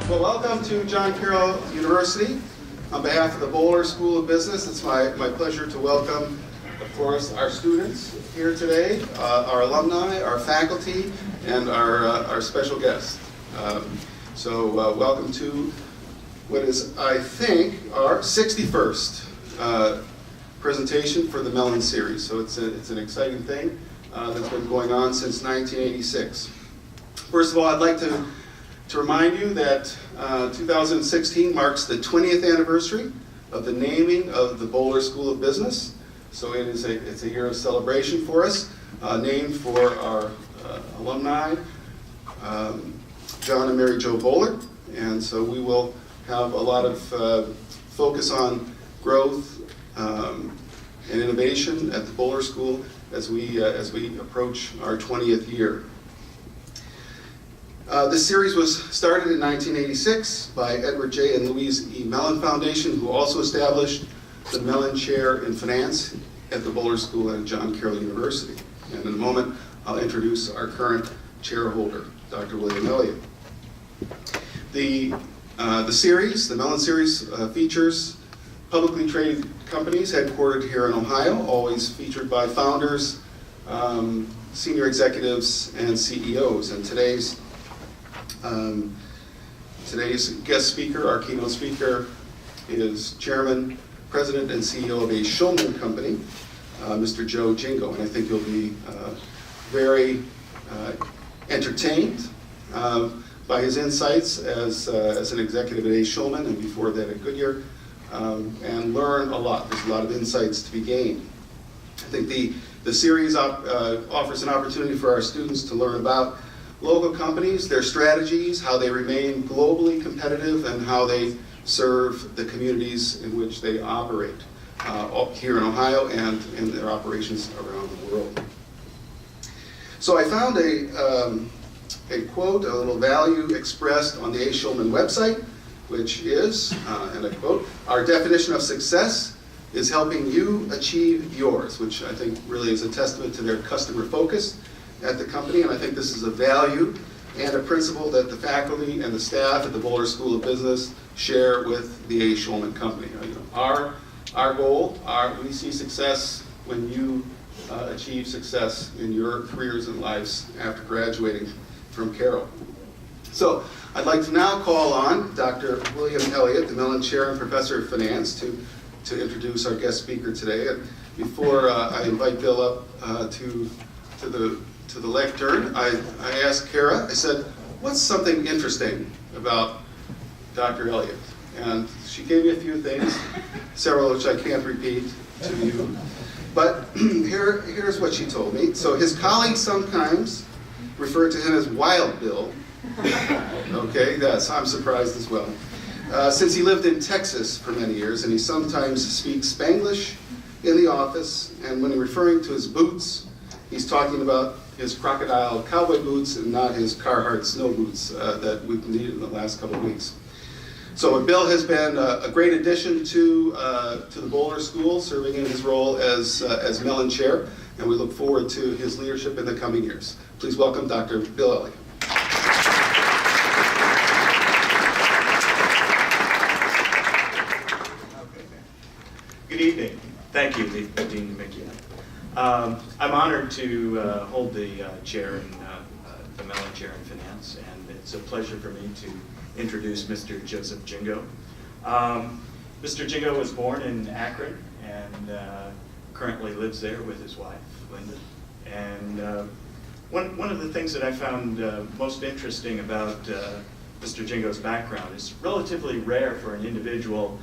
Well, welcome to John Carroll University. On behalf of the Boulder School of Business, it's my pleasure to welcome, of course, our students here today, our alumni, our faculty, and our special guest. Welcome to what is, I think, our 61st presentation for the Mellen series. So it's an exciting thing that's been going on since 1986. First of all, I'd like to remind you that 2016 marks the 20th anniversary of the naming of the Boulder School of Business. So it's a year of celebration for us, named for our alumni, John and Mary Jo Bowler. And so we will have a lot of focus on growth and innovation at the Boulder School as we approach our 20th year. This series was started in 1986 by Edward J. and Louise E. Mellen Foundation, who also established the Mellen Chair in Finance at the Boulder School and John Carroll University. And in a moment, I'll introduce our current chairholder, Dr. William Elliott. The series, the Mellen series, features publicly traded companies headquartered here in Ohio, always featured by founders, senior executives, and CEOs. And today's guest speaker, our keynote speaker, is Chairman, President, and CEO of a Schulman company, Mr. Joe Gingo. And I think you'll be very entertained by his insights as an executive at A. Schulman and before that at Goodyear, and learn a lot. There's a lot of insights to be gained. I think the series offers an opportunity for our students to learn about local companies, their strategies, how they remain globally competitive, and how they serve the communities in which they operate here in Ohio and in their operations around the world. So I found a quote, a little value expressed on the A. Schulman website, which is, and I quote, "Our definition of success is helping you achieve yours," which I think really is a testament to their customer focus at the company, and I think this is a value and a principle that the faculty and the staff at the Boulder School of Business share with the A. Schulman Company. Our goal, we see success when you achieve success in your careers and lives after graduating from Carroll. So I'd like to now call on Dr. William Elliott, the Mellen Chair and Professor of Finance, to introduce our guest speaker today. And before I invite Bill up to the lectern, I asked Kara, I said, what's something interesting about Dr. Elliott? And she gave me a few things, several of which I can't repeat to you. But here's what she told me. So his colleagues sometimes refer to him as Wild Bill. Okay, I'm surprised as well. Since he lived in Texas for many years, and he sometimes speaks Spanglish in the office, and when referring to his boots, he's talking about his crocodile cowboy boots and not his Carhartt snow boots that we've needed in the last couple of weeks. So Bill has been a great addition to the Boulder School, serving in his role as Mellen Chair, and we look forward to his leadership in the coming years. Please welcome Dr. Bill Elliott. Good evening. Thank you, Dean McKeon. I'm honored to hold the chair in the Mellen Chair in Finance, and it's a pleasure for me to introduce Mr. Joseph Gingo. Mr. Gingo was born in Akron and currently lives there with his wife, Linda. And one of the things that I found most interesting about Mr. Jingo's background is relatively rare for an individual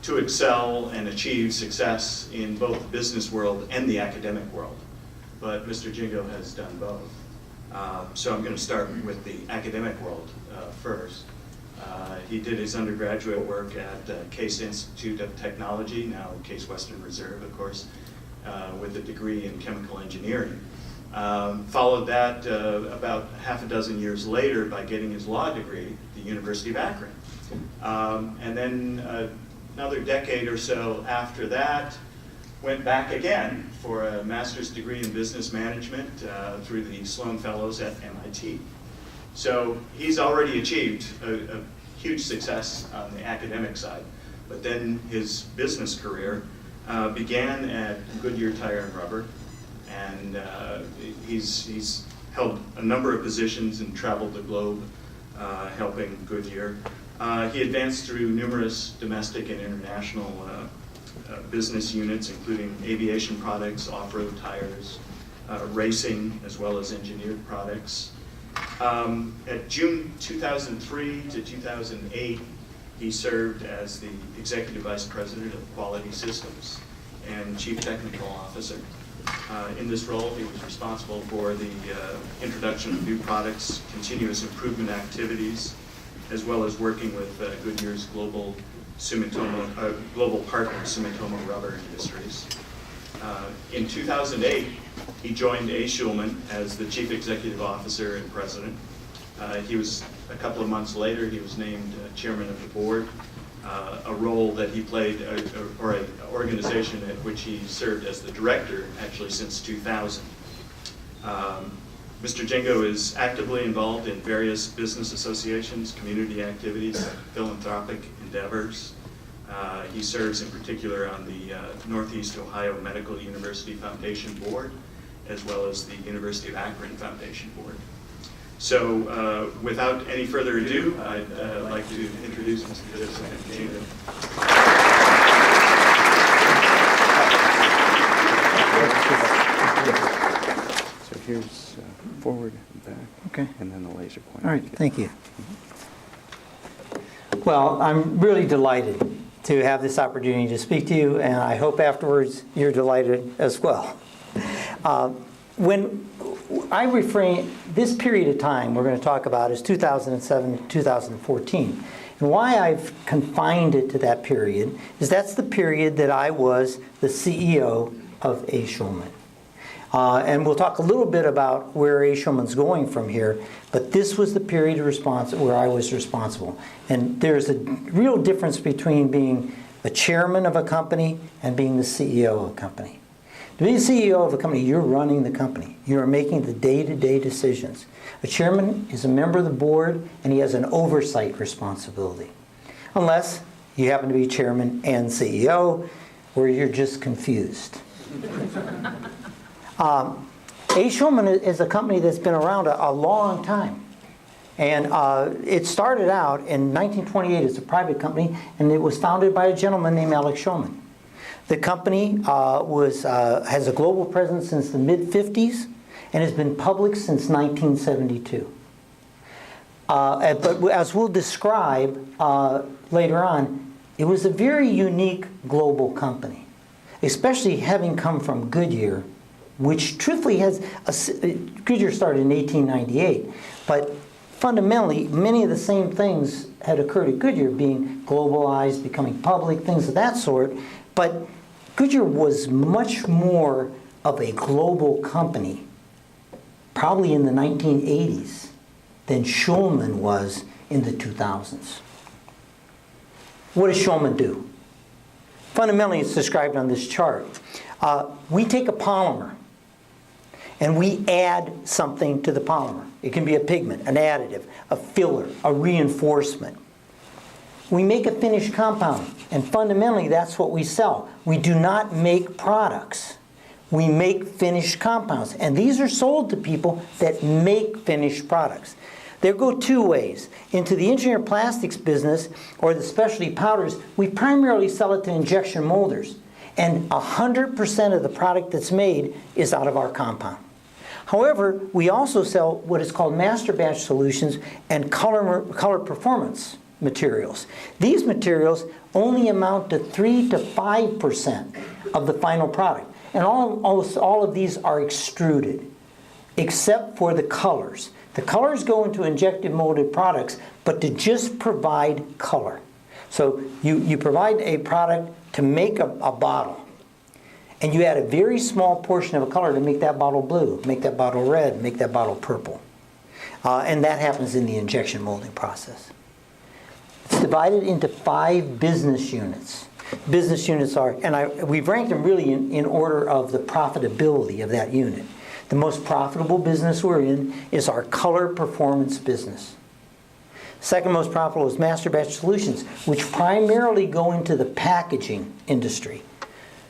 to excel and achieve success in both the business world and the academic world. But Mr. Gingo has done both. So I'm going to start with the academic world first. He did his undergraduate work at Case Institute of Technology, now Case Western Reserve, of course, with a degree in chemical engineering. Followed that about half a dozen years later by getting his law degree at the University of Akron. And then another decade or so after that, went back again for a master's degree in business management through the Sloan Fellows at MIT. So he's already achieved a huge success on the academic side, but then his business career began at Goodyear Tire and Rubber, and he's held a number of positions and traveled the globe helping Goodyear. He advanced through numerous domestic and international business units, including aviation products, off-road tires, racing, as well as engineered products. At June 2003 to 2008, he served as the Executive Vice President of Quality Systems and Chief Technical Officer. In this role, he was responsible for the introduction of new products, continuous improvement activities, as well as working with Goodyear's global partner, Sumitomo Rubber Industries. In 2008, he joined A. Schulman as the Chief Executive Officer and President. A couple of months later, he was named Chairman of the Board, a role that he played, or an organization at which he served as the Director, actually since 2000. Mr. Gingo is actively involved in various business associations, community activities, philanthropic endeavors. He serves in particular on the Northeast Ohio Medical University Foundation Board, as well as the University of Akron Foundation Board. So without any further ado, I'd like to introduce Mr. Gingo. So here's forward and back, Okay. and then the laser pointer. All right, thank you. Well, I'm really delighted to have this opportunity to speak to you, and I hope afterwards you're delighted as well. When I refrain, this period of time we're going to talk about is 2007 to 2014. And why I've confined it to that period is that's the period that I was the CEO of A. Schulman. And we'll talk a little bit about where A. Schulman's going from here, but this was the period of where I was responsible. And there's a real difference between being a chairman of a company and being the CEO of a company. To be the CEO of a company, you're running the company. You're making the day-to-day decisions. A chairman is a member of the board, and he has an oversight responsibility. Unless you happen to be chairman and CEO, where you're just confused. A. Schulman is a company that's been around a long time. And it started out in 1928 as a private company, and it was founded by a gentleman named Alex Schulman. The company has a global presence since the mid-50s and has been public since 1972. But as we'll describe later on, it was a very unique global company, especially having come from Goodyear, which truthfully Goodyear started in 1898, but fundamentally many of the same things had occurred at Goodyear, being globalized, becoming public, things of that sort, but Goodyear was much more of a global company, probably in the 1980s, than Schulman was in the 2000s. What does Schulman do? Fundamentally, it's described on this chart. We take a polymer and we add something to the polymer. It can be a pigment, an additive, a filler, a reinforcement. We make a finished compound, and fundamentally that's what we sell. We do not make products. We make finished compounds, and these are sold to people that make finished products. They go two ways. Into the engineered plastics business or the specialty powders, we primarily sell it to injection molders, and 100% of the product that's made is out of our compound. However, we also sell what is called master batch solutions and color performance materials. These materials only amount to 3 to 5% of the final product. And almost all of these are extruded, except for the colors. The colors go into injected molded products, but to just provide color. So you provide a product to make a bottle, and you add a very small portion of a color to make that bottle blue, make that bottle red, make that bottle purple. And that happens in the injection molding process. It's divided into 5 business units. Business units are, and we've ranked them really in order of the profitability of that unit. The most profitable business we're in is our color performance business. Second most profitable is Master Batch Solutions, which primarily go into the packaging industry.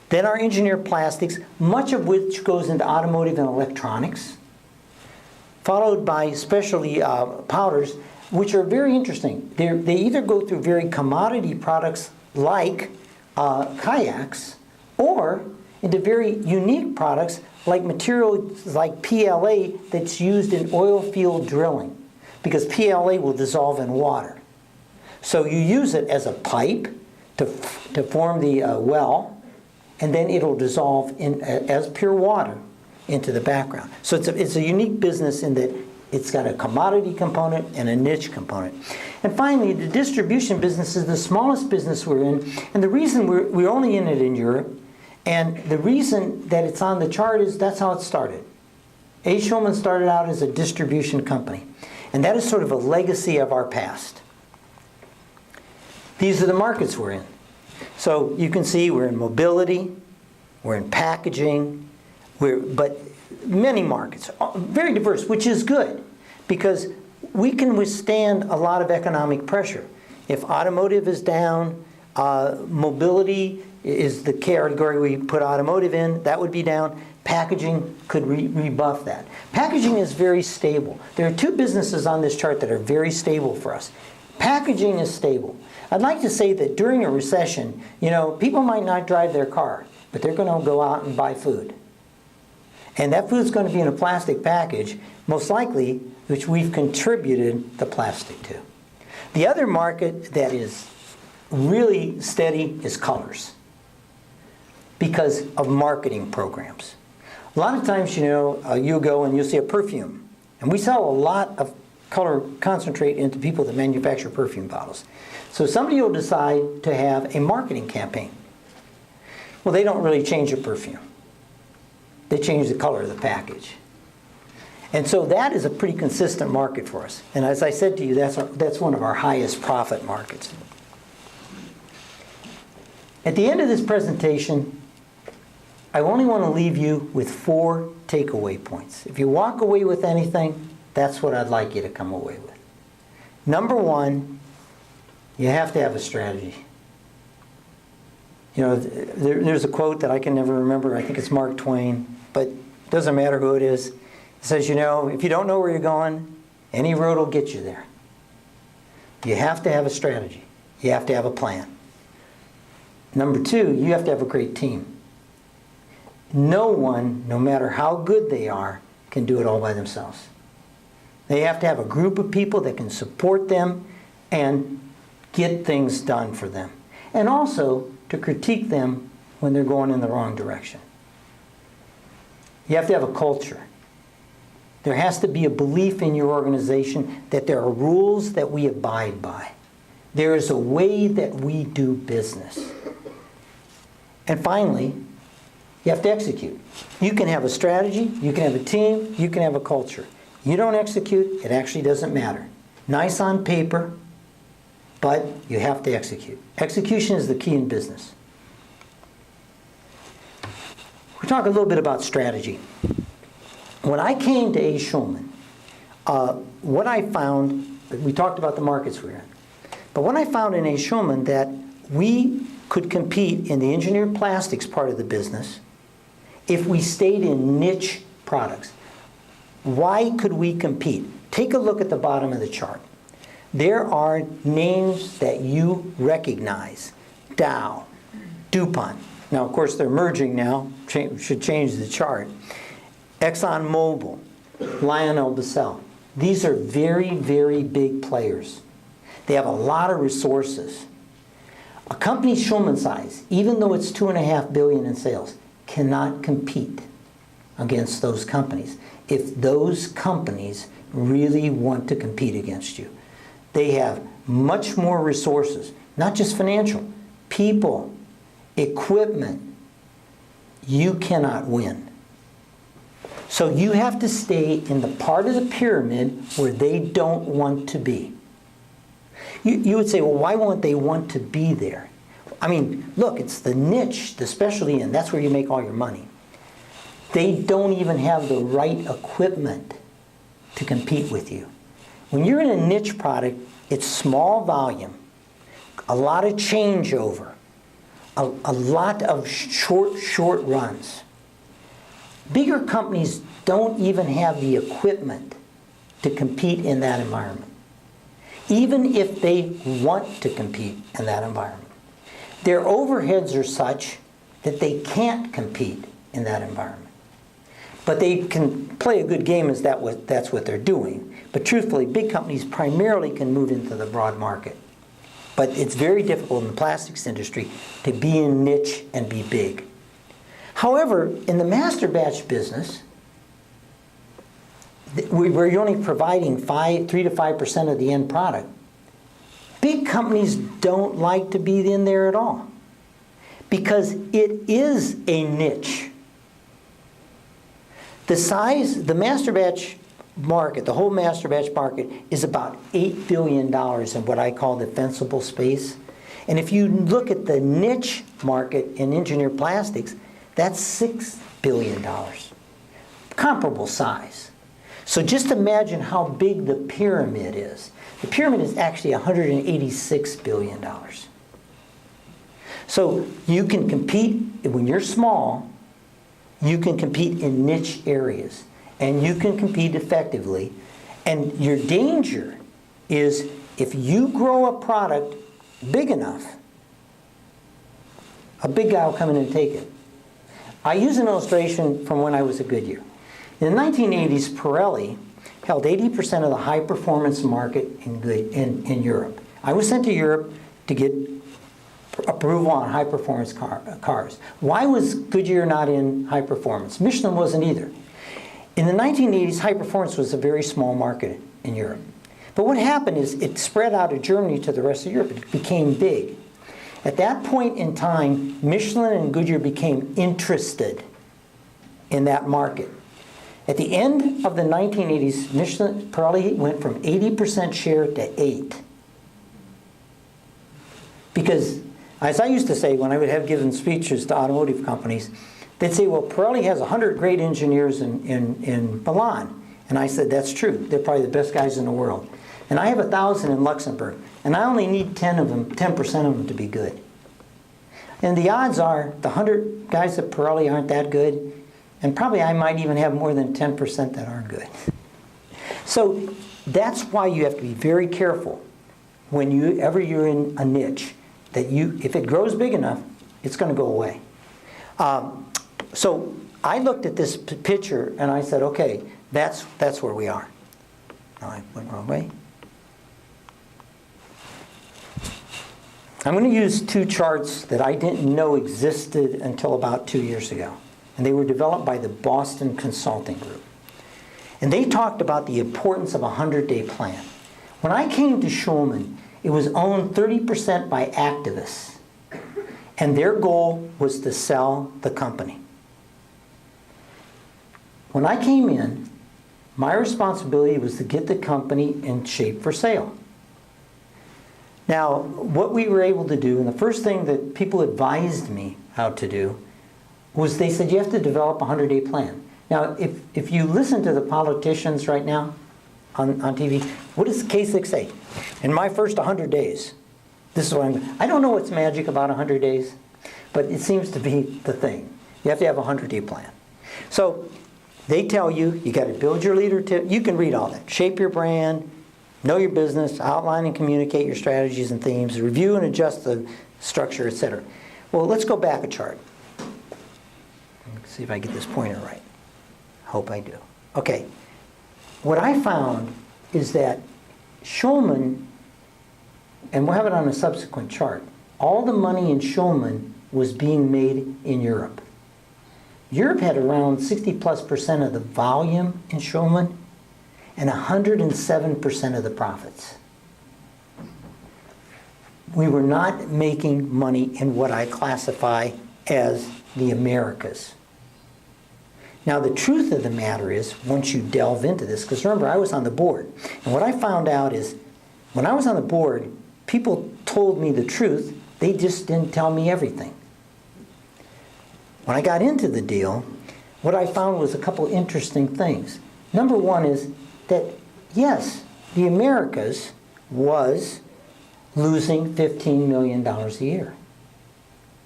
Then our Engineered Plastics, much of which goes into automotive and electronics, followed by specialty powders, which are very interesting. They either go through very commodity products like kayaks, or into very unique products like materials like PLA that's used in oil field drilling, because PLA will dissolve in water. So you use it as a pipe to form the well, and then it'll dissolve as pure water into the background. So it's a unique business in that it's got a commodity component and a niche component. And finally, the distribution business is the smallest business we're in, and the reason we're only in it in Europe, and the reason that it's on the chart is that's how it started. A. Schulman started out as a distribution company, and that is sort of a legacy of our past. These are the markets we're in. So you can see we're in mobility, we're in packaging, but many markets, very diverse, which is good, because we can withstand a lot of economic pressure. If automotive is down, mobility is the category we put automotive in, that would be down. Packaging could rebuff that. Packaging is very stable. There are two businesses on this chart that are very stable for us. Packaging is stable. I'd like to say that during a recession, people might not drive their car, but they're going to go out and buy food. And that food's going to be in a plastic package, most likely, which we've contributed the plastic to. The other market that is really steady is colors, because of marketing programs. A lot of times, you go and you'll see a perfume, and we sell a lot of color concentrate into people that manufacture perfume bottles. So somebody will decide to have a marketing campaign. Well, they don't really change the perfume. They change the color of the package. And so that is a pretty consistent market for us. And as I said to you, that's one of our highest profit markets. At the end of this presentation, I only want to leave you with 4 takeaway points. If you walk away with anything, that's what I'd like you to come away with. Number 1, you have to have a strategy. There's a quote that I can never remember. I think it's Mark Twain, but it doesn't matter who it is. It says, if you don't know where you're going, any road will get you there. You have to have a strategy. You have to have a plan. Number 2, you have to have a great team. No one, no matter how good they are, can do it all by themselves. They have to have a group of people that can support them and get things done for them. And also to critique them when they're going in the wrong direction. You have to have a culture. There has to be a belief in your organization that there are rules that we abide by. There is a way that we do business. And finally, you have to execute. You can have a strategy, you can have a team, you can have a culture. You don't execute, it actually doesn't matter. Nice on paper, but you have to execute. Execution is the key in business. We talk a little bit about strategy. When I came to A. Schulman, what I found, we talked about the markets we're in, but what I found in A. Schulman that we could compete in the engineered plastics part of the business if we stayed in niche products. Why could we compete? Take a look at the bottom of the chart. There are names that you recognize. Dow, DuPont. Now, of course, they're merging now. Should change the chart. ExxonMobil, LyondellBasell. These are very, very big players. They have a lot of resources. A company Schulman size, even though it's $2.5 billion in sales, cannot compete against those companies if those companies really want to compete against you. They have much more resources, not just financial, people, equipment. You cannot win. So you have to stay in the part of the pyramid where they don't want to be. You would say, well, why won't they want to be there? I mean, look, it's the niche, the specialty, and that's where you make all your money. They don't even have the right equipment to compete with you. When you're in a niche product, it's small volume, a lot of changeover, a lot of short runs. Bigger companies don't even have the equipment to compete in that environment, even if they want to compete in that environment. Their overheads are such that they can't compete in that environment. But they can play a good game as that's what they're doing. But truthfully, big companies primarily can move into the broad market. But it's very difficult in the plastics industry to be in niche and be big. However, in the master batch business, where you're only providing 3 to 5% of the end product, big companies don't like to be in there at all because it is a niche. The master batch market, the whole master batch market is about $8 billion in what I call defensible space. And if you look at the niche market in engineered plastics, that's $6 billion. Comparable size. So just imagine how big the pyramid is. The pyramid is actually $186 billion. So you can compete, when you're small, you can compete in niche areas. And you can compete effectively. And your danger is if you grow a product big enough, a big guy will come in and take it. I use an illustration from when I was at Goodyear. In the 1980s, Pirelli held 80% of the high-performance market in Europe. I was sent to Europe to get approval on high-performance cars. Why was Goodyear not in high-performance? Michelin wasn't either. In the 1980s, high-performance was a very small market in Europe. But what happened is it spread out of Germany to the rest of Europe. It became big. At that point in time, Michelin and Goodyear became interested in that market. At the end of the 1980s, Pirelli went from 80% share to 8%. Because, as I used to say when I would have given speeches to automotive companies, they'd say, well, Pirelli has 100 great engineers in Milan. And I said, that's true. They're probably the best guys in the world. And I have 1,000 in Luxembourg. And I only need 10% of them to be good. And the odds are the 100 guys at Pirelli aren't that good. And probably I might even have more than 10% that aren't good. So that's why you have to be very careful whenever you're in a niche, that if it grows big enough, it's going to go away. So I looked at this picture and I said, okay, that's where we are. No, I went the wrong way. I'm going to use two charts that I didn't know existed until about 2 years ago. And they were developed by the Boston Consulting Group. And they talked about the importance of a 100-day plan. When I came to Schulman, it was owned 30% by activists. And their goal was to sell the company. When I came in, my responsibility was to get the company in shape for sale. Now, what we were able to do, and the first thing that people advised me how to do, was they said you have to develop a 100-day plan. Now, if you listen to the politicians right now on TV, what does Kasich say? In my first 100 days, this is what I don't know what's magic about 100 days, but it seems to be the thing. You have to have a 100-day plan. So they tell you got to build your leadership. You can read all that. Shape your brand, know your business, outline and communicate your strategies and themes, review and adjust the structure, etc. Well, let's go back a chart. Let's see if I get this pointer right. Hope I do. Okay. What I found is that Schulman, and we'll have it on a subsequent chart, all the money in Schulman was being made in Europe. Europe had around 60+% of the volume in Schulman and 107% of the profits. We were not making money in what I classify as the Americas. Now, the truth of the matter is, once you delve into this, because remember, I was on the board, and what I found out is, when I was on the board, people told me the truth, they just didn't tell me everything. When I got into the deal, what I found was a couple interesting things. Number one is that, yes, the Americas was losing $15 million a year.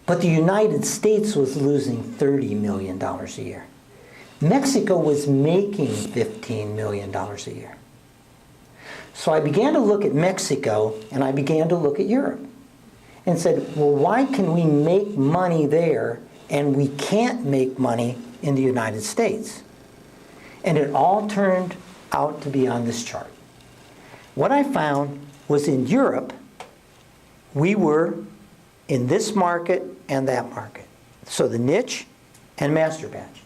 But the United States was losing $30 million a year. Mexico was making $15 million a year. So I began to look at Mexico and I began to look at Europe and said, well, why can we make money there and we can't make money in the United States? And it all turned out to be on this chart. What I found was in Europe, we were in this market and that market. So the niche and master batch.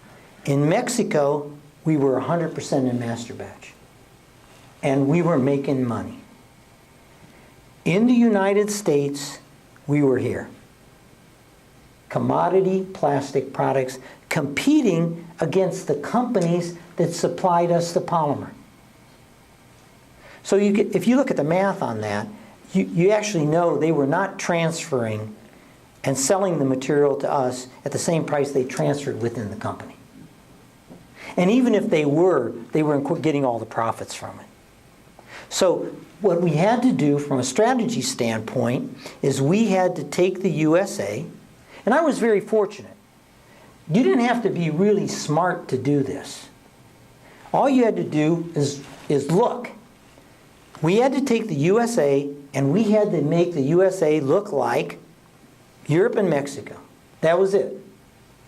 In Mexico, we were 100% in master batch. And we were making money. In the United States, we were here. Commodity plastic products competing against the companies that supplied us the polymer. So if you look at the math on that, you actually know they were not transferring and selling the material to us at the same price they transferred within the company. And even if they weren't getting all the profits from it. So what we had to do from a strategy standpoint is we had to take the USA, and I was very fortunate. You didn't have to be really smart to do this. All you had to do is look. We had to take the USA and we had to make the USA look like Europe and Mexico. That was it.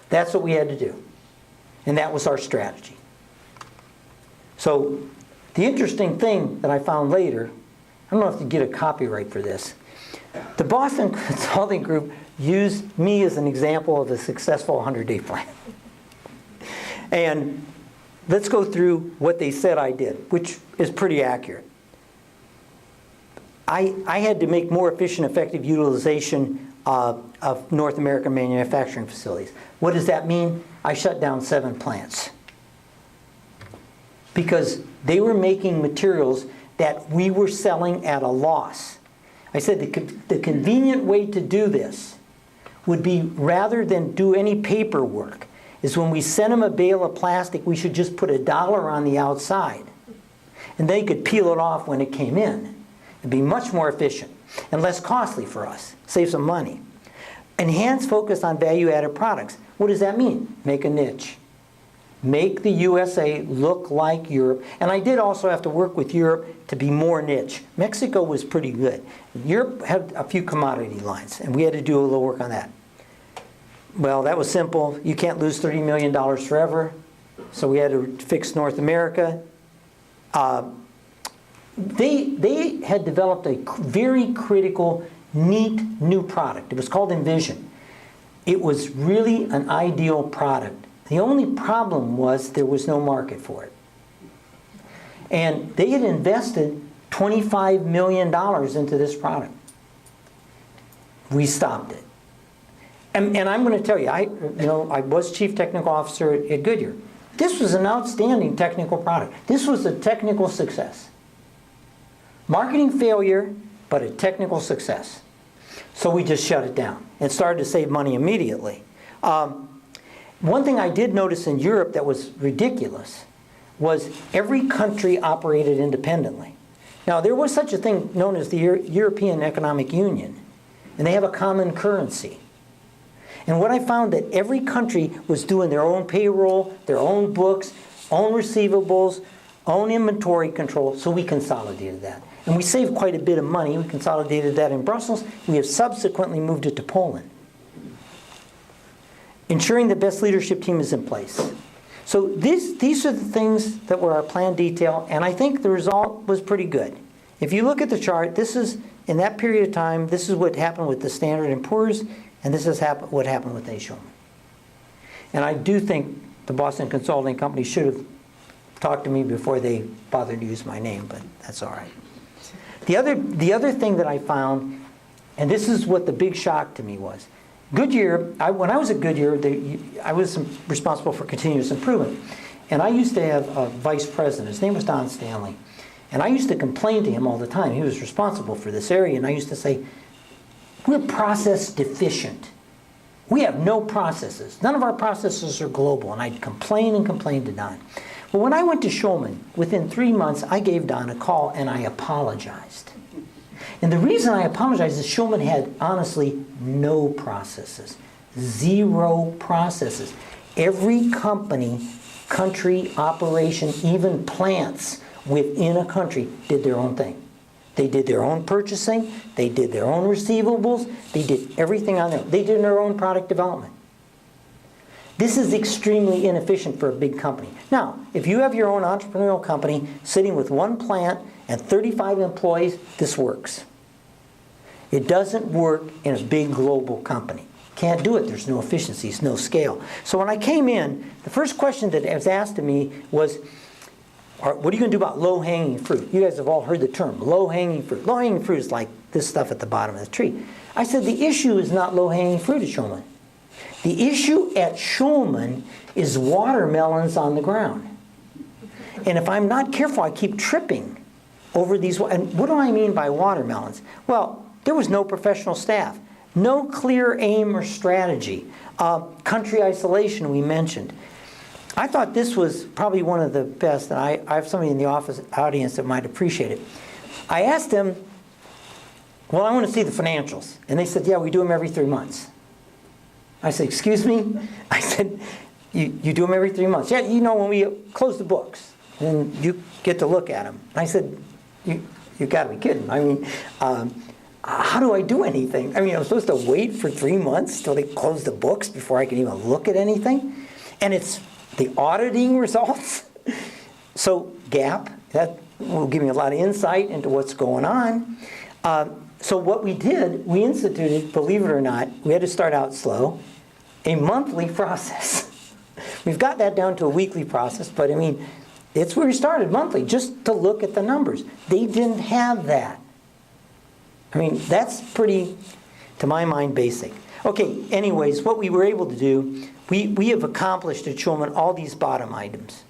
That's what we had to do. And that was our strategy. So the interesting thing that I found later, I don't know if you get a copyright for this. The Boston Consulting Group used me as an example of a successful 100-day plan. And let's go through what they said I did, which is pretty accurate. I had to make more efficient, effective utilization of North American manufacturing facilities. What does that mean? I shut down 7 plants. Because they were making materials that we were selling at a loss. I said the convenient way to do this would be, rather than do any paperwork, is when we sent them a bale of plastic, we should just put $1 on the outside. And they could peel it off when it came in. It'd be much more efficient and less costly for us. Save some money. Enhance focus on value-added products. What does that mean? Make a niche. Make the USA look like Europe. And I did also have to work with Europe to be more niche. Mexico was pretty good. Europe had a few commodity lines, and we had to do a little work on that. Well, that was simple. You can't lose $30 million forever. So we had to fix North America. They had developed a very critical, neat new product. It was called Envision. It was really an ideal product. The only problem was there was no market for it. And they had invested $25 million into this product. We stopped it. And I'm going to tell you, I was chief technical officer at Goodyear. This was an outstanding technical product. This was a technical success. Marketing failure, but a technical success. So we just shut it down and started to save money immediately. One thing I did notice in Europe that was ridiculous was every country operated independently. Now, there was such a thing known as the European Economic Union, and they have a common currency. And what I found that every country was doing their own payroll, their own books, own receivables, own inventory control, so we consolidated that. And we saved quite a bit of money. We consolidated that in Brussels. We have subsequently moved it to Poland. Ensuring the best leadership team is in place. So these are the things that were our plan detail, and I think the result was pretty good. If you look at the chart, this is, in that period of time, this is what happened with the Standard & Poor's, and this is what happened with A. Schulman. And I do think the Boston Consulting Company should have talked to me before they bothered to use my name, but that's all right. The other thing that I found, and this is what the big shock to me was, Goodyear, when I was at Goodyear, I was responsible for continuous improvement. And I used to have a vice president. His name was Don Stanley. And I used to complain to him all the time. He was responsible for this area. And I used to say, we're process deficient. We have no processes. None of our processes are global. And I'd complain and complain to Don. But when I went to Schulman, within 3 months, I gave Don a call and I apologized. And the reason I apologized is Schulman had, honestly, no processes. 0 processes. Every company, country, operation, even plants within a country did their own thing. They did their own purchasing, they did their own receivables, they did everything on their own. They did their own product development. This is extremely inefficient for a big company. Now, if you have your own entrepreneurial company sitting with 1 plant and 35 employees, this works. It doesn't work in a big global company. Can't do it. There's no efficiencies, no scale. So when I came in, the first question that was asked of me was, what are you going to do about low-hanging fruit? You guys have all heard the term, low-hanging fruit. Low-hanging fruit is like this stuff at the bottom of the tree. I said, the issue is not low-hanging fruit at Schulman. The issue at Schulman is watermelons on the ground. And if I'm not careful, I keep tripping over these. And what do I mean by watermelons? Well, there was no professional staff, no clear aim or strategy. Country isolation we mentioned. I thought this was probably one of the best, and I have somebody in the audience that might appreciate it. I asked them, well, I want to see the financials. And they said, yeah, we do them every 3 months. I said, excuse me? I said, you do them every 3 months. Yeah, you know, when we close the books, and you get to look at them. I said, you got to be kidding. I mean, how do I do anything? I mean, I'm supposed to wait for 3 months till they close the books before I can even look at anything? And it's the auditing results. So GAAP, that will give me a lot of insight into what's going on. So what we did, we instituted, believe it or not, we had to start out slow, a monthly process. We've got that down to a weekly process, but I mean, it's where we started, monthly, just to look at the numbers. They didn't have that. I mean, that's pretty, to my mind, basic. Okay, anyways, what we were able to do, we have accomplished at Schulman all these bottom items.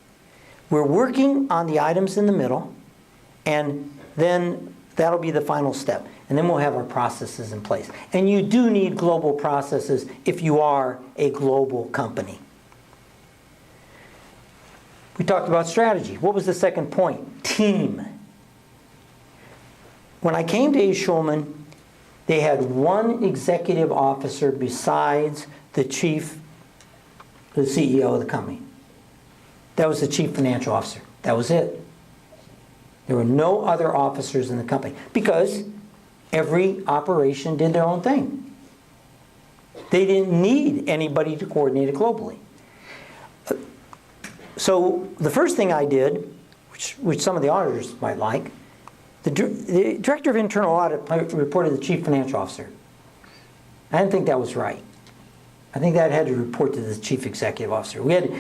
We're working on the items in the middle, and then that'll be the final step. And then we'll have our processes in place. And you do need global processes if you are a global company. We talked about strategy. What was the second point? Team. When I came to A. Schulman, they had 1 executive officer besides the CEO of the company. That was the chief financial officer. That was it. There were no other officers in the company because every operation did their own thing. They didn't need anybody to coordinate it globally. So the first thing I did, which some of the auditors might like, the director of internal audit reported to the chief financial officer. I didn't think that was right. I think that had to report to the chief executive officer. We had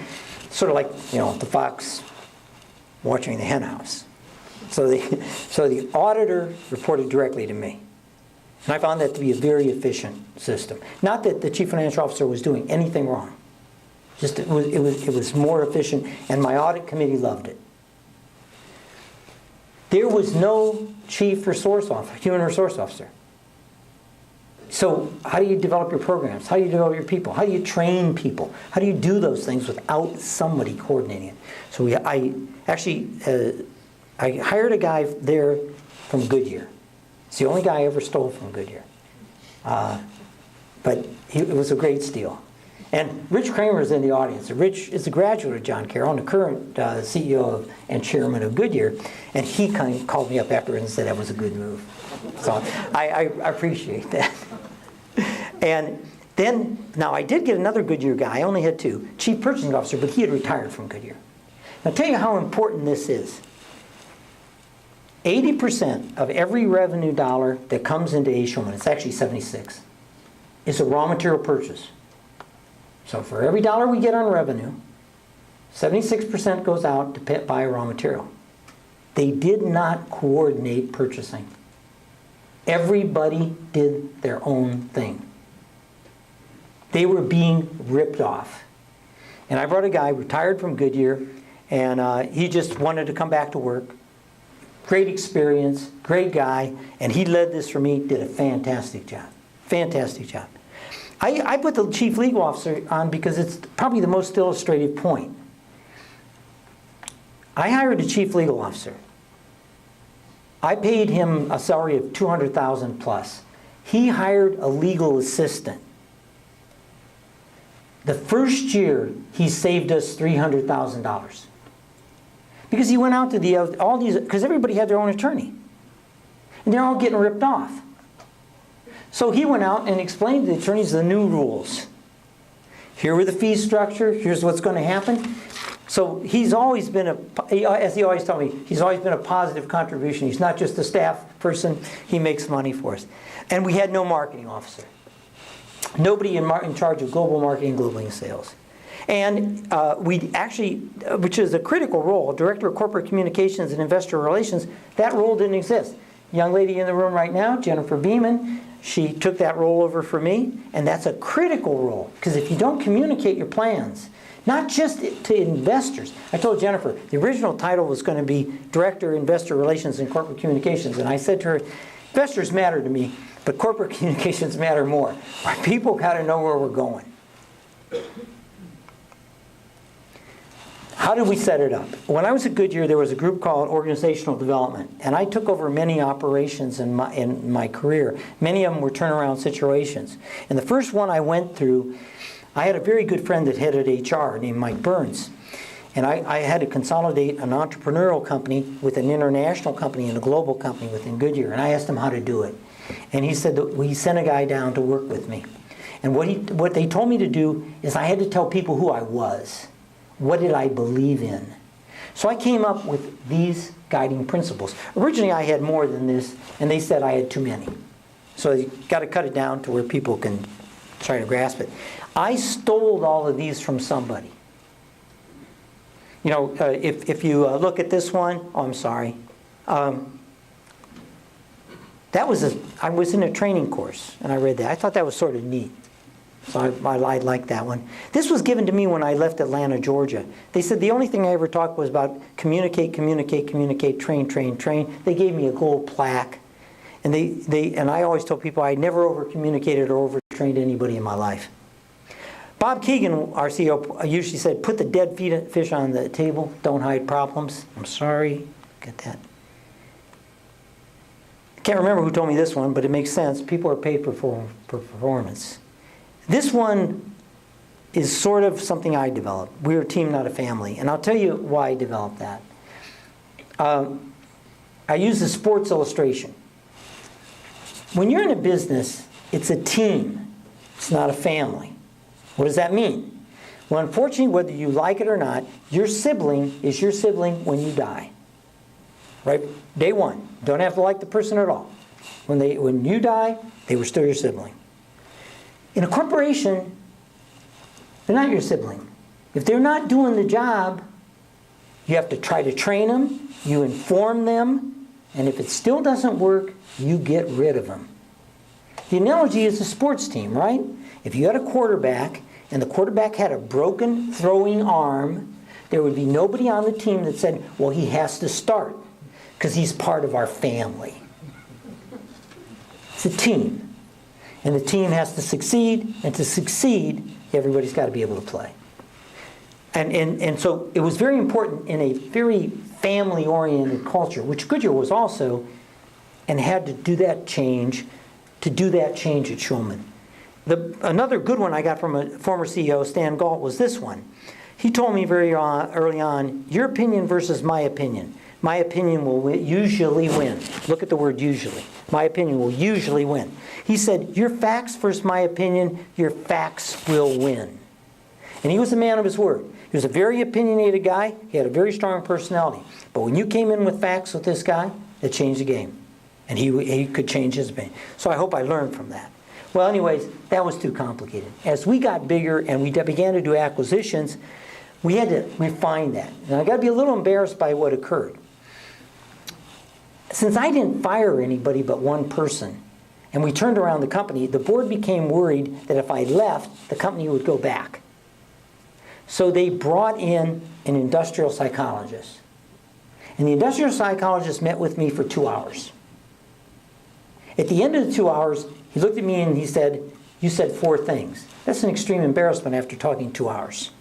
sort of like, you know, the fox watching the hen house. So the auditor reported directly to me. And I found that to be a very efficient system. Not that the chief financial officer was doing anything wrong. Just it was more efficient, and my audit committee loved it. There was no chief resource officer, human resource officer. So how do you develop your programs? How do you develop your people? How do you train people? How do you do those things without somebody coordinating it? So I hired a guy there from Goodyear. It's the only guy I ever stole from Goodyear. But it was a great steal. And Rich Kramer is in the audience. Rich is a graduate of John Carroll and the current CEO and chairman of Goodyear. And he kind of called me up afterwards and said that was a good move. So I appreciate that. And then, now I did get another Goodyear guy. I only had 2. Chief Purchasing Officer, but he had retired from Goodyear. Now, I'll tell you how important this is. 80% of every revenue dollar that comes into A. Schulman, it's actually 76, is a raw material purchase. So for every dollar we get on revenue, 76% goes out to buy raw material. They did not coordinate purchasing. Everybody did their own thing. They were being ripped off. And I brought a guy retired from Goodyear, and he just wanted to come back to work. Great experience, great guy, and he led this for me, did a fantastic job. Fantastic job. I put the chief legal officer on because it's probably the most illustrative point. I hired a chief legal officer. I paid him a salary of $200,000 plus. He hired a legal assistant. The first year, he saved us $300,000. Because he went out to all these, because everybody had their own attorney. And they're all getting ripped off. So he went out and explained to the attorneys the new rules. Here were the fee structure, here's what's going to happen. So he's always been as he always told me, he's always been a positive contribution. He's not just a staff person, he makes money for us. And we had no marketing officer. Nobody in charge of global marketing, global sales. And we actually, which is a critical role, Director of Corporate Communications and Investor Relations, that role didn't exist. Young lady in the room right now, Jennifer Beeman, she took that role over for me, and that's a critical role. Because if you don't communicate your plans, not just to investors. I told Jennifer, the original title was going to be Director of Investor Relations and Corporate Communications. And I said to her, investors matter to me, but corporate communications matter more. Our people got to know where we're going. How did we set it up? When I was at Goodyear, there was a group called Organizational Development. And I took over many operations in my career. Many of them were turnaround situations. And the first one I went through, I had a very good friend that headed HR named Mike Burns. And I had to consolidate an entrepreneurial company with an international company and a global company within Goodyear. And I asked him how to do it. And he said that he sent a guy down to work with me. And what they told me to do is I had to tell people who I was. What did I believe in? So I came up with these guiding principles. Originally I had more than this, and they said I had too many. So you got to cut it down to where people can try to grasp it. I stole all of these from somebody. You know, if you look at this one, oh, I'm sorry. I was in a training course, and I read that. I thought that was sort of neat. So I liked that one. This was given to me when I left Atlanta, Georgia. They said the only thing I ever talked was about communicate, communicate, communicate, train, train, train. They gave me a gold plaque. And and I always told people I never over-communicated or over-trained anybody in my life. Bob Keegan, our CEO, usually said, put the dead fish on the table, don't hide problems. I'm sorry, get that. I can't remember who told me this one, but it makes sense. People are paid for performance. This one is sort of something I developed. We're a team, not a family. And I'll tell you why I developed that. I use the sports illustration. When you're in a business, it's a team. It's not a family. What does that mean? Well, unfortunately, whether you like it or not, your sibling is your sibling when you die. Right? Day one. Don't have to like the person at all. When you die, they were still your sibling. In a corporation, they're not your sibling. If they're not doing the job, you have to try to train them, you inform them, and if it still doesn't work, you get rid of them. The analogy is a sports team, right? If you had a quarterback, and the quarterback had a broken throwing arm, there would be nobody on the team that said, well, he has to start, because he's part of our family. It's a team. And the team has to succeed, and to succeed, everybody's got to be able to play. And so it was very important in a very family-oriented culture, which Goodyear was also, and had to do that change at Schulman. Another good one I got from a former CEO, Stan Galt, was this one. He told me very early on, your opinion versus my opinion. My opinion will usually win. Look at the word usually. My opinion will usually win. He said, your facts versus my opinion, your facts will win. And he was a man of his word. He was a very opinionated guy. He had a very strong personality. But when you came in with facts with this guy, it changed the game. And he could change his opinion. So I hope I learned from that. Well, anyways, that was too complicated. As we got bigger and we began to do acquisitions, we had to refine that. And I got to be a little embarrassed by what occurred. Since I didn't fire anybody but one person, and we turned around the company, the board became worried that if I left, the company would go back. So they brought in an industrial psychologist. And the industrial psychologist met with me for 2 hours. At the end of the 2 hours, he looked at me and he said, you said 4 things. That's an extreme embarrassment after talking 2 hours.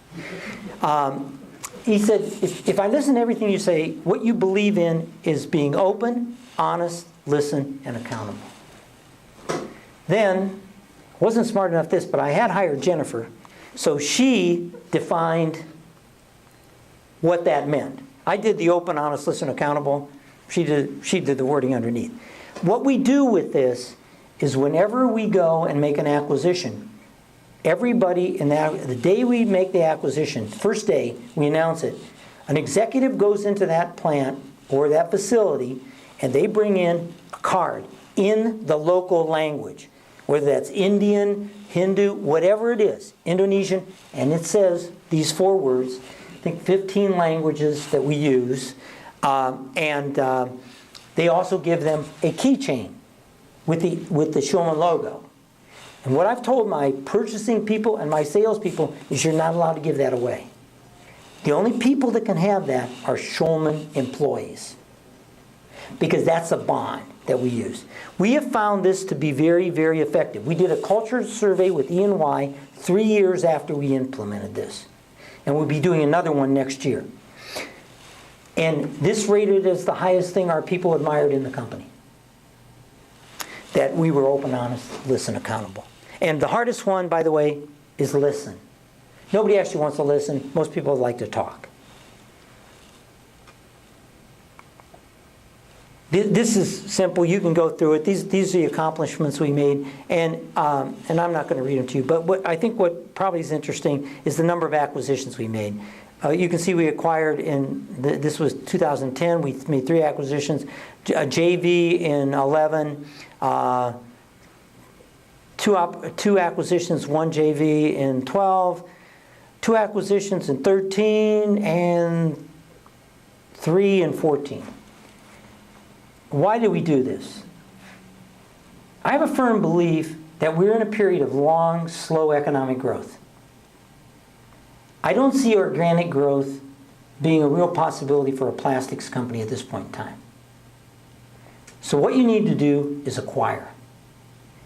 he said, if I listen to everything you say, what you believe in is being open, honest, listen, and accountable. Then, wasn't smart enough this, but I had hired Jennifer, so she defined what that meant. I did the open, honest, listen, accountable. She did the wording underneath. What we do with this is whenever we go and make an acquisition, everybody, the day we make the acquisition, first day we announce it, an executive goes into that plant or that facility and they bring in a card in the local language, whether that's Indian, Hindu, whatever it is, Indonesian, and it says these 4 words, I think 15 languages that we use, and they also give them a keychain with the Schulman logo. And what I've told my purchasing people and my sales people is you're not allowed to give that away. The only people that can have that are Schulman employees, because that's a bond that we use. We have found this to be very, very effective. We did a culture survey with E&Y 3 years after we implemented this. And we'll be doing another one next year. And this rated as the highest thing our people admired in the company. That we were open, honest, listen, accountable. And the hardest one, by the way, is listen. Nobody actually wants to listen. Most people like to talk. This is simple. You can go through it. These are the accomplishments we made. And I'm not going to read them to you. But I think what probably is interesting is the number of acquisitions we made. You can see we acquired this was 2010. We made 3 acquisitions. A JV in 11. 2 acquisitions, 1 JV in 12. 2 acquisitions in 13. And 3 in 14. Why do we do this? I have a firm belief that we're in a period of long, slow economic growth. I don't see organic growth being a real possibility for a plastics company at this point in time. So what you need to do is acquire.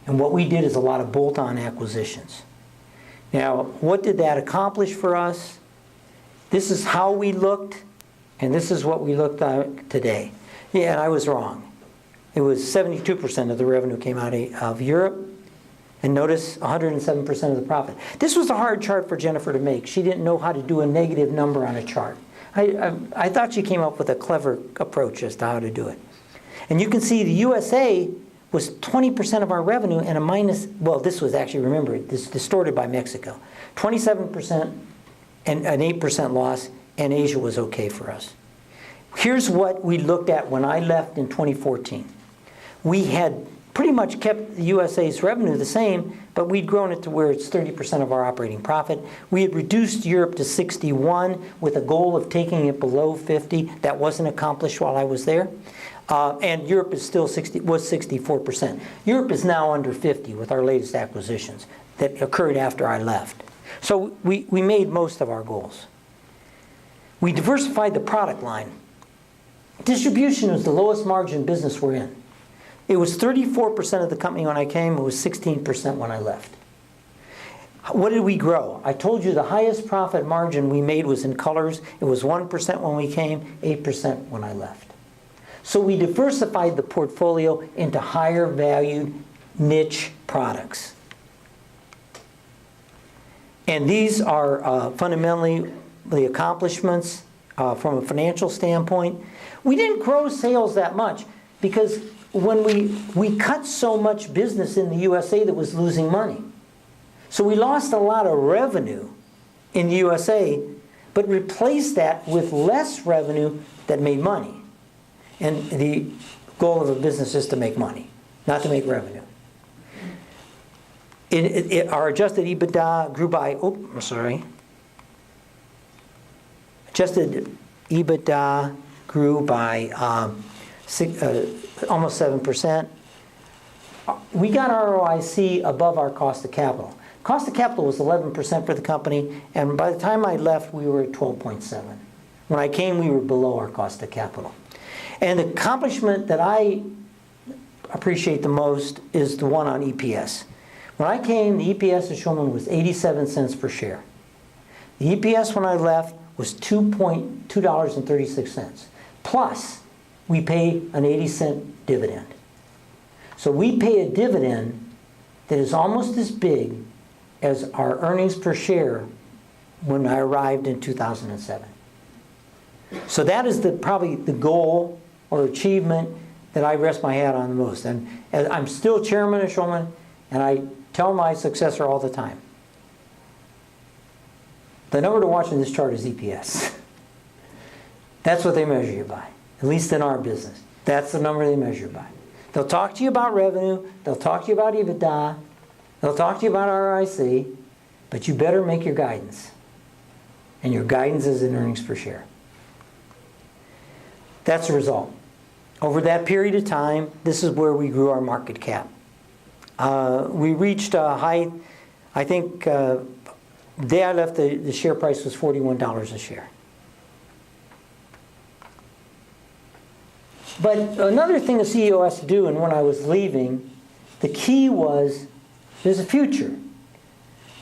And what we did is a lot of bolt-on acquisitions. Now, what did that accomplish for us? This is how we looked, and this is what we looked at today. Yeah, and I was wrong. It was 72% of the revenue came out of Europe. And notice 107% of the profit. This was a hard chart for Jennifer to make. She didn't know how to do a negative number on a chart. I thought she came up with a clever approach as to how to do it. And you can see the USA was 20% of our revenue and a minus, well, this was actually, remember, this is distorted by Mexico. 27% and an 8% loss, and Asia was okay for us. Here's what we looked at when I left in 2014. We had pretty much kept the USA's revenue the same, but we'd grown it to where it's 30% of our operating profit. We had reduced Europe to 61 with a goal of taking it below 50. That wasn't accomplished while I was there. And Europe is still was 64%. Europe is now under 50 with our latest acquisitions that occurred after I left. So we made most of our goals. We diversified the product line. Distribution was the lowest margin business we're in. It was 34% of the company when I came. It was 16% when I left. What did we grow? I told you the highest profit margin we made was in colors. It was 1% when we came, 8% when I left. So we diversified the portfolio into higher valued niche products. And these are fundamentally the accomplishments from a financial standpoint. We didn't grow sales that much because when we cut so much business in the USA that was losing money. So we lost a lot of revenue in the USA, but replaced that with less revenue that made money. And the goal of a business is to make money, not to make revenue. Our adjusted EBITDA grew by, Adjusted EBITDA grew by almost 7%. We got ROIC above our cost of capital. Cost of capital was 11% for the company, and by the time I left, we were at 12.7. When I came, we were below our cost of capital. And the accomplishment that I appreciate the most is the one on EPS. When I came, the EPS of Schulman was 87 cents per share. The EPS when I left was $2.36. Plus, we pay an 80-cent dividend. So we pay a dividend that is almost as big as our earnings per share when I arrived in 2007. So that is probably the goal or achievement that I rest my hat on the most. And I'm still chairman of Schulman, and I tell my successor all the time, the number to watch in this chart is EPS. That's what they measure you by, at least in our business. That's the number they measure by. They'll talk to you about revenue, they'll talk to you about EBITDA, they'll talk to you about ROIC, but you better make your guidance. And your guidance is in earnings per share. That's the result. Over that period of time, this is where we grew our market cap. We reached a height, I think, the day I left, the share price was $41 a share. But another thing a CEO has to do, and when I was leaving, the key was there's a future.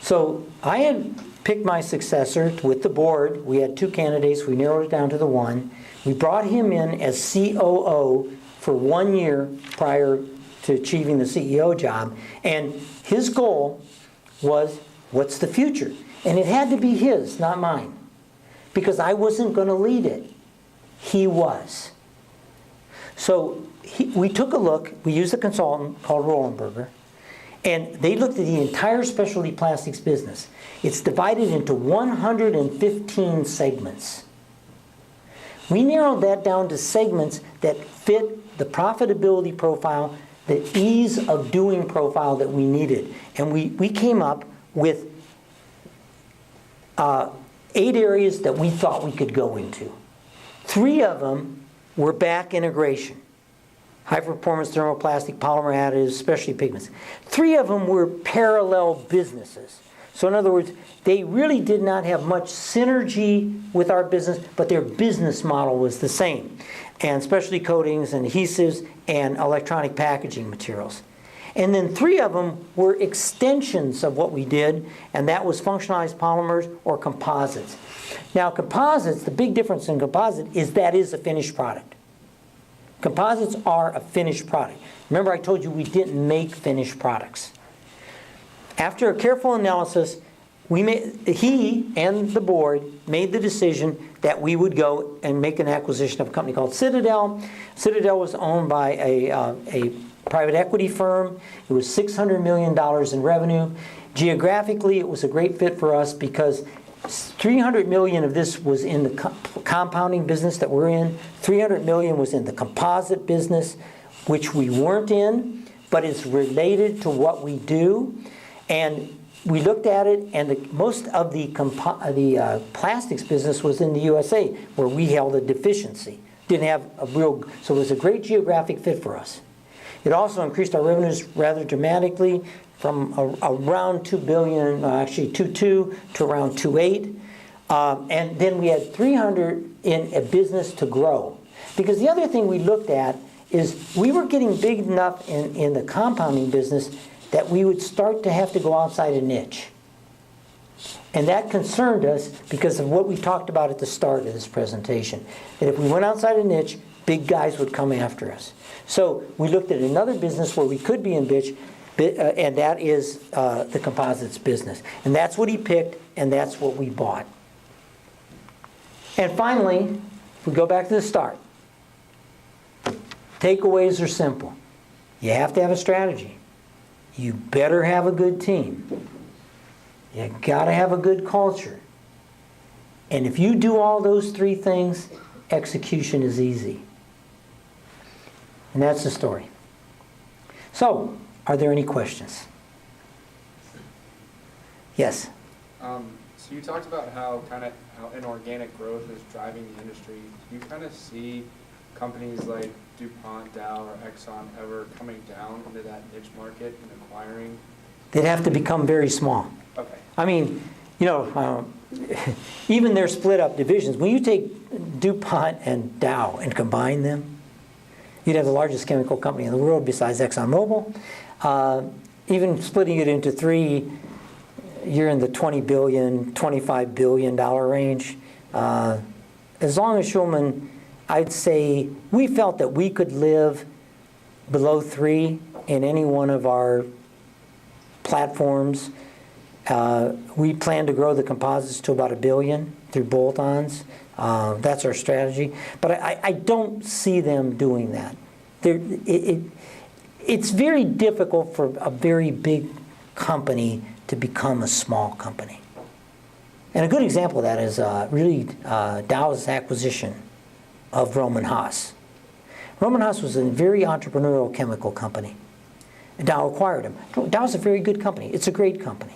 So I had picked my successor with the board. We had 2 candidates. We narrowed it down to the one. We brought him in as COO for 1 year prior to achieving the CEO job. And his goal was, what's the future? And it had to be his, not mine. Because I wasn't going to lead it. He was. So we took a look. We used a consultant called Rollenberger. And they looked at the entire specialty plastics business. It's divided into 115 segments. We narrowed that down to segments that fit the profitability profile, the ease of doing profile that we needed. And we came up with 8 areas that we thought we could go into. 3 of them were back integration. High-performance thermoplastic, polymer additives, specialty pigments. 3 of them were parallel businesses. So in other words, they really did not have much synergy with our business, but their business model was the same. And specialty coatings and adhesives and electronic packaging materials. And then 3 of them were extensions of what we did, and that was functionalized polymers or composites. Now composites, the big difference in composite is that is a finished product. Composites are a finished product. Remember I told you we didn't make finished products. After a careful analysis, he and the board made the decision that we would go and make an acquisition of a company called Citadel. Citadel was owned by a private equity firm. It was $600 million in revenue. Geographically, it was a great fit for us because $300 million of this was in the compounding business that we're in. $300 million was in the composite business, which we weren't in, but it's related to what we do. And we looked at it, and most of the plastics business was in the USA, where we held a deficiency. Didn't have a real, so it was a great geographic fit for us. It also increased our revenues rather dramatically from around $2 billion, actually 2.2 to around 2.8. And then we had 300 in a business to grow. Because the other thing we looked at is we were getting big enough in the compounding business that we would start to have to go outside a niche. And that concerned us because of what we talked about at the start of this presentation. That if we went outside a niche, big guys would come after us. So we looked at another business where we could be in niche, and that is the composites business. And that's what he picked, and that's what we bought. And finally, if we go back to the start, takeaways are simple. You have to have a strategy. You better have a good team. You got to have a good culture. And if you do all those 3 things, execution is easy. And that's the story. So, are there any questions? Yes? So you talked about how inorganic growth is driving the industry. Do you kind of see companies like DuPont, Dow, or Exxon ever coming down into that niche market and acquiring? They'd have to become very small. Okay. I mean, even their split up divisions, when you take DuPont and Dow and combine them, you'd have the largest chemical company in the world besides ExxonMobil. Even splitting it into 3, you're in the $20 billion, $25 billion range. As long as Schulman, I'd say we felt that we could live below 3 in any one of our platforms. We plan to grow the composites to about $1 billion through bolt-ons. That's our strategy. But I don't see them doing that. It's very difficult for a very big company to become a small company. And a good example of that is really Dow's acquisition of Roman Haas. Roman Haas was a very entrepreneurial chemical company. And Dow acquired him. Dow's a very good company. It's a great company.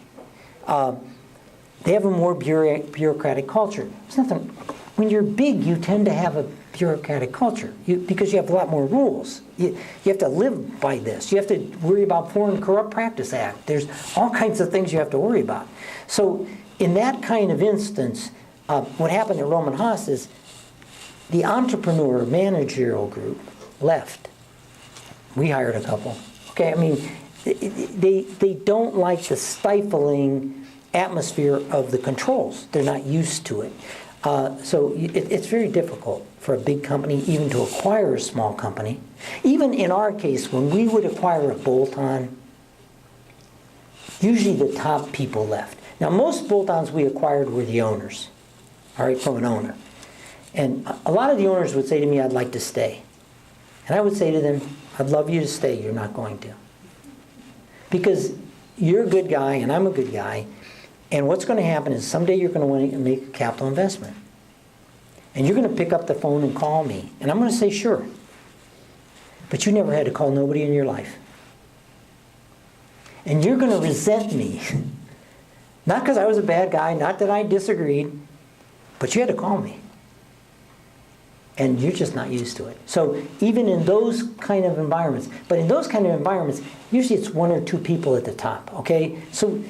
They have a more bureaucratic culture. There's nothing. When you're big, you tend to have a bureaucratic culture because you have a lot more rules. You have to live by this. You have to worry about Foreign Corrupt Practice Act. There's all kinds of things you have to worry about. So in that kind of instance, what happened at Roman Haas is the entrepreneur managerial group left. We hired a couple. Okay, I mean, they don't like the stifling atmosphere of the controls. They're not used to it. So it's very difficult for a big company even to acquire a small company. Even in our case, when we would acquire a bolt-on, usually the top people left. Now, most bolt-ons we acquired were the owners, all right, from an owner. And a lot of the owners would say to me, I'd like to stay. And I would say to them, I'd love you to stay. You're not going to. Because you're a good guy and I'm a good guy. And what's going to happen is someday you're going to want to make a capital investment. And you're going to pick up the phone and call me. And I'm going to say, sure. But you never had to call nobody in your life. And you're going to resent me. Not because I was a bad guy, not that I disagreed, but you had to call me. And you're just not used to it. So even in those kind of environments, but in those kind of environments, usually it's 1 or 2 people at the top, okay? So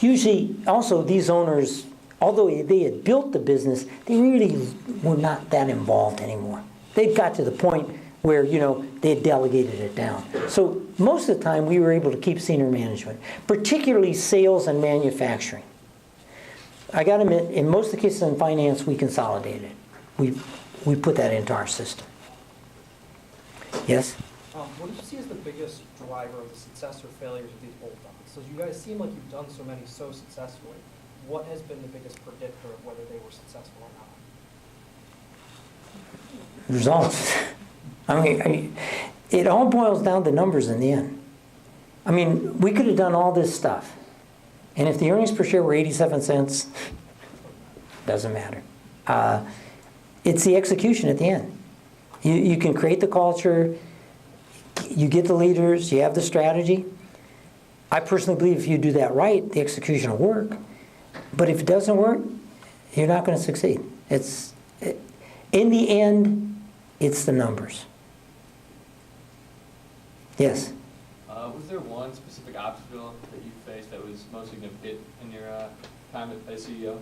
usually also these owners, although they had built the business, they really were not that involved anymore. They'd got to the point where, they had delegated it down. So most of the time we were able to keep senior management, particularly sales and manufacturing. I got to admit, in most of the cases in finance, we consolidated. We put that into our system. Yes? What do you see as the biggest driver of the success or failures of these bolt-ons? So you guys seem like you've done so many so successfully. What has been the biggest predictor of whether they were successful or not? Results. I mean, it all boils down to numbers in the end. I mean, we could have done all this stuff. And if the earnings per share were 87 cents, doesn't matter. It's the execution at the end. You can create the culture, you get the leaders, you have the strategy. I personally believe if you do that right, the execution will work. But if it doesn't work, you're not going to succeed. In the end, it's the numbers. Yes? Was there one specific obstacle that you faced that was most significant in your time as CEO?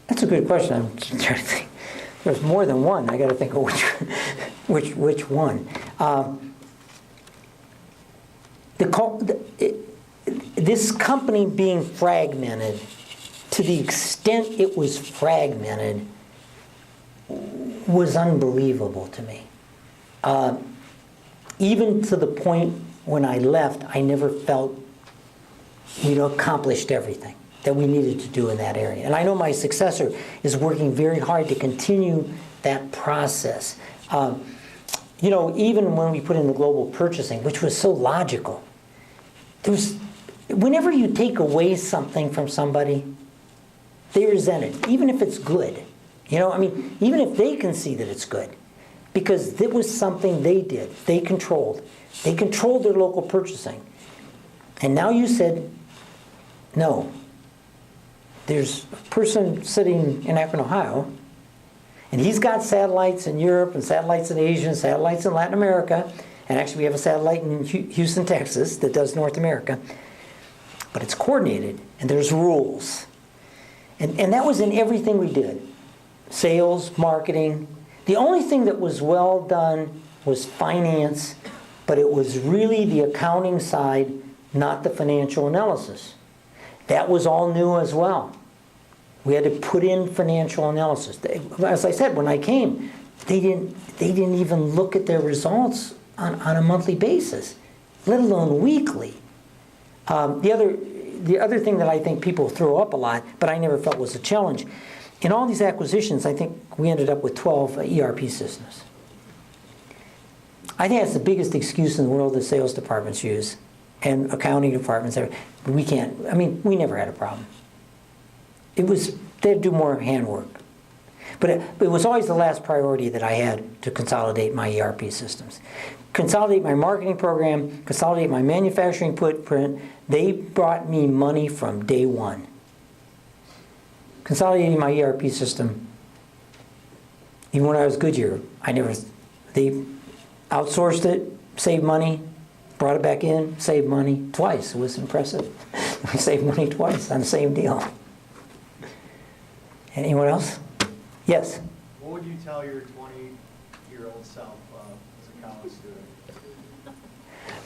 That's a good question. I'm trying to think. There's more than one. I got to think of which one. This company being fragmented, to the extent it was fragmented, was unbelievable to me. Even to the point when I left, I never felt we'd accomplished everything that we needed to do in that area. And I know my successor is working very hard to continue that process. Even when we put in the global purchasing, which was so logical, whenever you take away something from somebody, they resent it, even if it's good. Even if they can see that it's good. Because it was something they did. They controlled. They controlled their local purchasing. And now you said, no. There's a person sitting in Akron, Ohio, and he's got satellites in Europe and satellites in Asia and satellites in Latin America. And actually we have a satellite in Houston, Texas that does North America. But it's coordinated, and there's rules. And that was in everything we did. Sales, marketing. The only thing that was well done was finance, but it was really the accounting side, not the financial analysis. That was all new as well. We had to put in financial analysis. As I said, when I came, they didn't even look at their results on a monthly basis, let alone weekly. The other thing that I think people throw up a lot, but I never felt was a challenge, in all these acquisitions, I think we ended up with 12 ERP systems. I think that's the biggest excuse in the world that sales departments use and accounting departments. We can't, I mean, we never had a problem. They'd do more handwork. But it was always the last priority that I had to consolidate my ERP systems. Consolidate my marketing program, consolidate my manufacturing footprint. They brought me money from day one. Consolidating my ERP system, even when I was Goodyear, they outsourced it, saved money, brought it back in, saved money twice. It was impressive. We saved money twice on the same deal. Anyone else? Yes? What would you tell your 20-year-old self as a college student?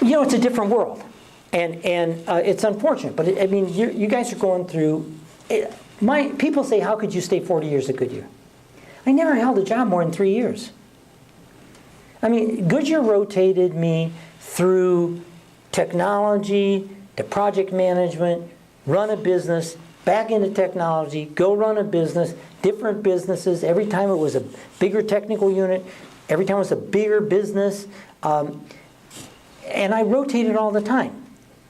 You know, it's a different world. And it's unfortunate, but I mean, you guys are going through... people say, how could you stay 40 years at Goodyear? I never held a job more than 3 years. I mean, Goodyear rotated me through technology, to project management, run a business, back into technology, go run a business, different businesses. Every time it was a bigger technical unit, every time it was a bigger business. And I rotated all the time.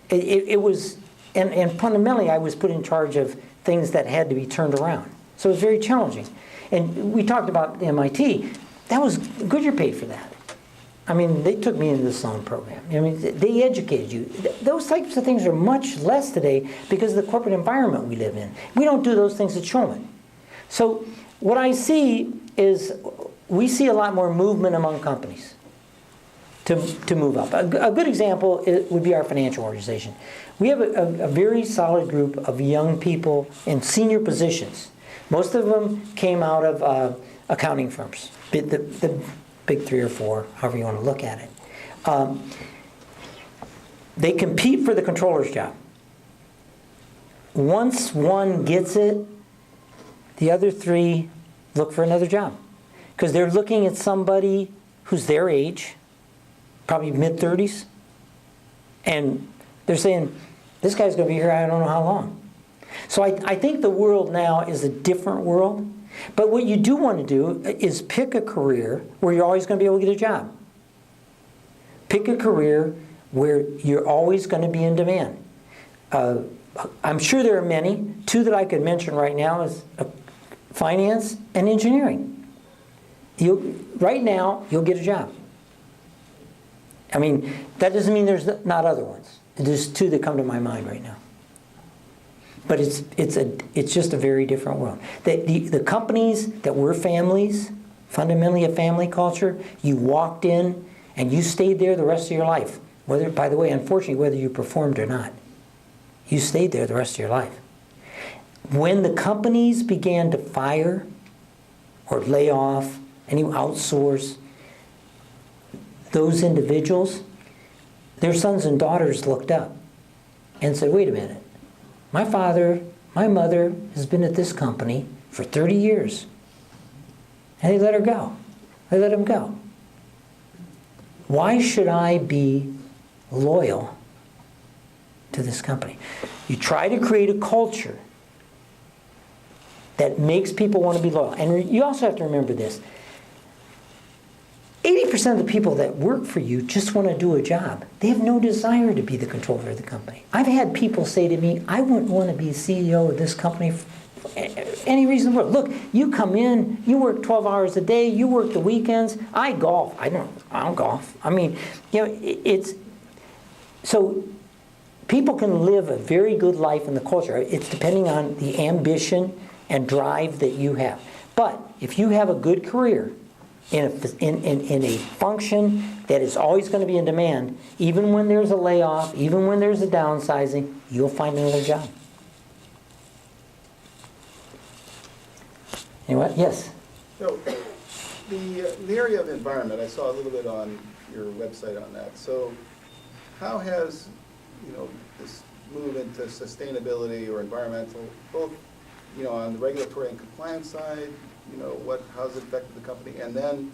It was, and fundamentally I was put in charge of things that had to be turned around. So it was very challenging. And we talked about MIT. That was, Goodyear paid for that. I mean, they took me into the Sloan program. I mean, they educated you. Those types of things are much less today because of the corporate environment we live in. We don't do those things at Schulman. So what I see is we see a lot more movement among companies to move up. A good example would be our financial organization. We have a very solid group of young people in senior positions. Most of them came out of accounting firms, the big 3 or 4, however you want to look at it. They compete for the controller's job. Once one gets it, the other 3 look for another job. Because they're looking at somebody who's their age, probably mid-30s, and they're saying, this guy's going to be here I don't know how long. So I think the world now is a different world. But what you do want to do is pick a career where you're always going to be able to get a job. Pick a career where you're always going to be in demand. I'm sure there are many. 2 that I could mention right now is finance and engineering. Right now, you'll get a job. I mean, that doesn't mean there's not other ones. There's 2 that come to my mind right now. But it's just a very different world. The companies that were families, fundamentally a family culture, you walked in and you stayed there the rest of your life. Whether, by the way, unfortunately, whether you performed or not, you stayed there the rest of your life. When the companies began to fire or lay off and you outsource, those individuals, their sons and daughters looked up and said, wait a minute. My father, my mother has been at this company for 30 years. And they let her go. They let him go. Why should I be loyal to this company? You try to create a culture that makes people want to be loyal. And you also have to remember this. 80% of the people that work for you just want to do a job. They have no desire to be the controller of the company. I've had people say to me, I wouldn't want to be CEO of this company for any reason in the world. Look, you come in, you work 12 hours a day, you work the weekends. I golf. I don't golf. I mean, you know, it's... So people can live a very good life in the culture. It's depending on the ambition and drive that you have. But if you have a good career, in a function that is always going to be in demand, even when there's a layoff, even when there's a downsizing, you'll find another job. Anyway, yes? So, the area of environment, I saw a little bit on your website on that. So, how has, this move into sustainability or environmental, both on the regulatory and compliance side, how's it affected the company? And then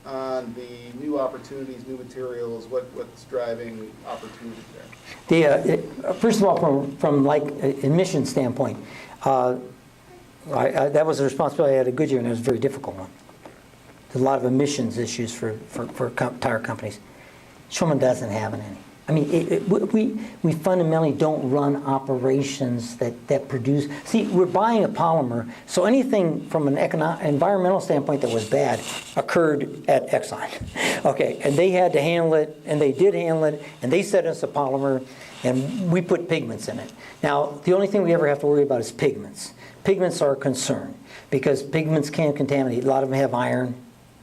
on the new opportunities, new materials, what's driving opportunities there? First of all, from like an emission standpoint, that was a responsibility I had at Goodyear, and it was a very difficult one. There's a lot of emissions issues for tire companies. Schulman doesn't have any. I mean, we fundamentally don't run operations that produce. See, we're buying a polymer, so anything from an environmental standpoint that was bad occurred at Exxon. Okay, and they had to handle it, and they did handle it, and they sent us a polymer, and we put pigments in it. Now, the only thing we ever have to worry about is pigments. Pigments are a concern because pigments can contaminate. A lot of them have iron,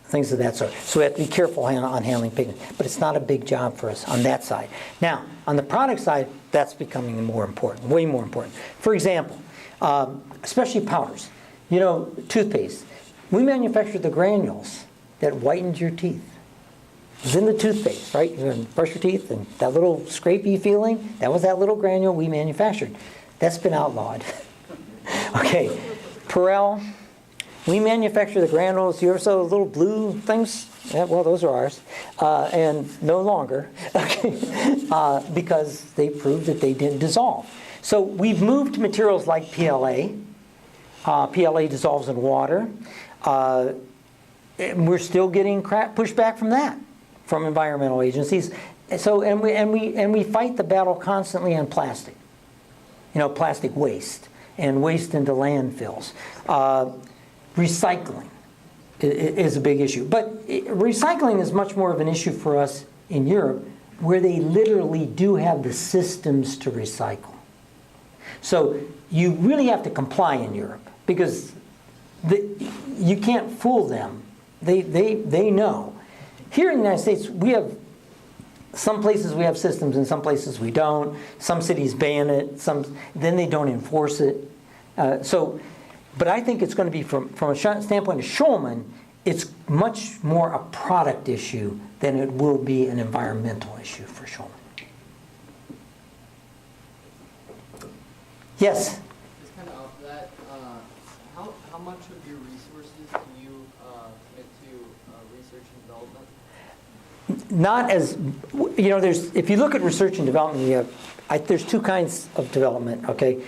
things of that sort. So we have to be careful on handling pigment. But it's not a big job for us on that side. Now, on the product side, that's becoming more important, way more important. For example, especially powders. Toothpaste. We manufacture the granules that whitened your teeth. It's in the toothpaste, right? You're going to brush your teeth, and that little scrapey feeling, that was that little granule we manufactured. That's been outlawed. Okay, Perel. We manufacture the granules. You ever saw those little blue things? Yeah, well, those are ours. And no longer, because they proved that they didn't dissolve. So we've moved to materials like PLA. PLA dissolves in water. And we're still getting pushback from that, from environmental agencies. So and we fight the battle constantly on plastic. Plastic waste and waste into landfills. Recycling is a big issue. But recycling is much more of an issue for us in Europe, where they literally do have the systems to recycle. So you really have to comply in Europe, because you can't fool them. They know. Here in the United States, we have some places we have systems and some places we don't. Some cities ban it, then they don't enforce it. But I think it's going to be, from a standpoint of Schulman, it's much more a product issue than it will be an environmental issue for Schulman. Yes? Just kind of off that, how much of your resources can you commit to research and development? Not as, if you look at research and development, there's two kinds of development, okay?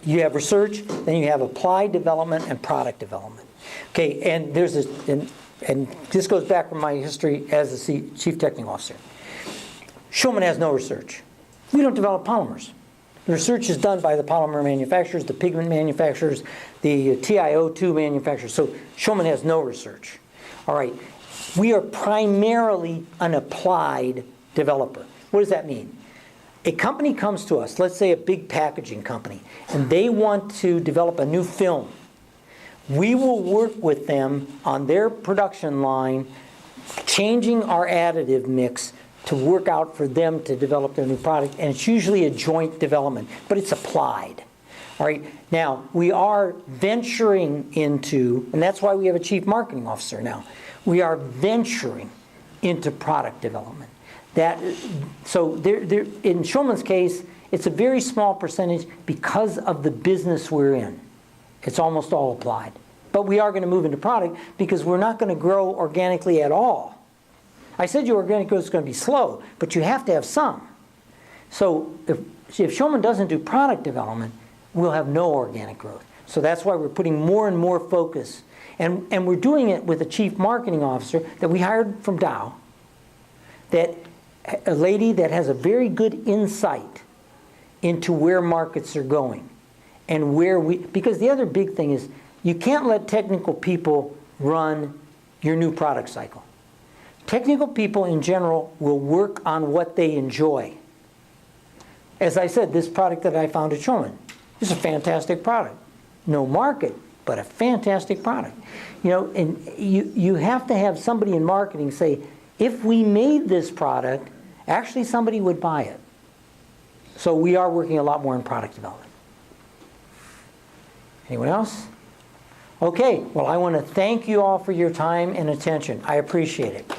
You have research, then you have applied development and product development. Okay, and and this goes back from my history as the chief technical officer. Schulman has no research. We don't develop polymers. The research is done by the polymer manufacturers, the pigment manufacturers, the TiO2 manufacturers. So Schulman has no research. All right, we are primarily an applied developer. What does that mean? A company comes to us, let's say a big packaging company, and they want to develop a new film. We will work with them on their production line, changing our additive mix to work out for them to develop their new product, and it's usually a joint development, but it's applied. All right. Now, we are venturing into, and that's why we have a chief marketing officer now, we are venturing into product development. So in Schulman's case, it's a very small percentage because of the business we're in. It's almost all applied. But we are going to move into product because we're not going to grow organically at all. I said your organic growth is going to be slow, but you have to have some. So if Schulman doesn't do product development, we'll have no organic growth. So that's why we're putting more and more focus. And we're doing it with a chief marketing officer that we hired from Dow, a lady that has a very good insight into where markets are going and because the other big thing is you can't let technical people run your new product cycle. Technical people in general will work on what they enjoy. As I said, this product that I found at Schulman is a fantastic product. No market, but a fantastic product. And you have to have somebody in marketing say, if we made this product, actually somebody would buy it. So we are working a lot more in product development. Anyone else? Okay, well, I want to thank you all for your time and attention. I appreciate it.